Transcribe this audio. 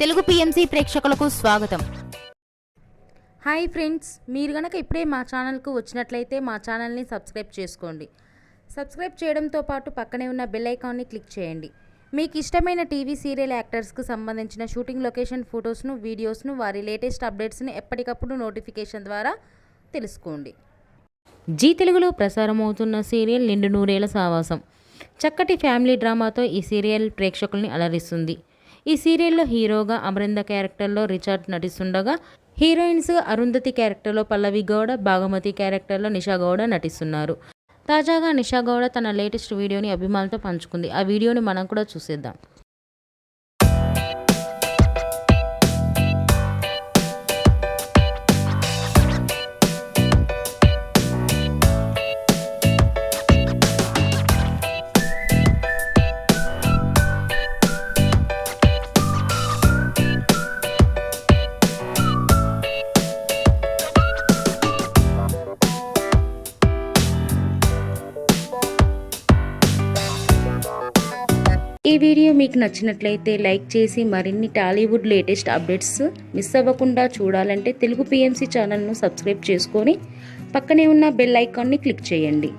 Telugu PMC ప్రేక్షకులకు స్వాగతం. Hi friends, మీరు గనక ఇప్పుడే మా ఛానల్కు వచ్చినట్లయితే మా ఛానల్ని సబ్స్క్రైబ్ చేసుకోండి. సబ్స్క్రైబ్ చేయడంతో పాటు పక్కనే ఉన్న బెల్ ఐకాన్ని క్లిక్ చేయండి. మీకు ఇష్టమైన టీవీ సీరియల్ యాక్టర్స్కు సంబంధించిన షూటింగ్ లొకేషన్ ఫొటోస్ను, వీడియోస్ను, వారి లేటెస్ట్ అప్డేట్స్ని ఎప్పటికప్పుడు నోటిఫికేషన్ ద్వారా తెలుసుకోండి. జీ తెలుగులో ప్రసారమవుతున్న సీరియల్ నిండు నూరేళ్ల సావాసం చక్కటి ఫ్యామిలీ డ్రామాతో ఈ సీరియల్ ప్రేక్షకుల్ని అలరిస్తుంది. ఈ సీరియల్లో హీరోగా అమరింద క్యారెక్టర్లో రిచర్డ్ నటిస్తుండగా, హీరోయిన్స్గా అరుంధతి క్యారెక్టర్లో పల్లవి గౌడ, భాగమతి క్యారెక్టర్లో నిషా గౌడ నటిస్తున్నారు. తాజాగా నిషా గౌడ తన లేటెస్ట్ వీడియోని అభిమానులతో పంచుకుంది. ఆ వీడియోని మనం కూడా చూసేద్దాం. ఈ వీడియో మీకు నచ్చినట్లయితే లైక్ చేసి మరిన్ని టాలీవుడ్ లేటెస్ట్ అప్డేట్స్ మిస్ అవ్వకుండా చూడాలంటే తెలుగు పిఎంసి ఛానల్ను సబ్స్క్రైబ్ చేసుకొని పక్కనే ఉన్న బెల్ ఐకాన్ని క్లిక్ చేయండి.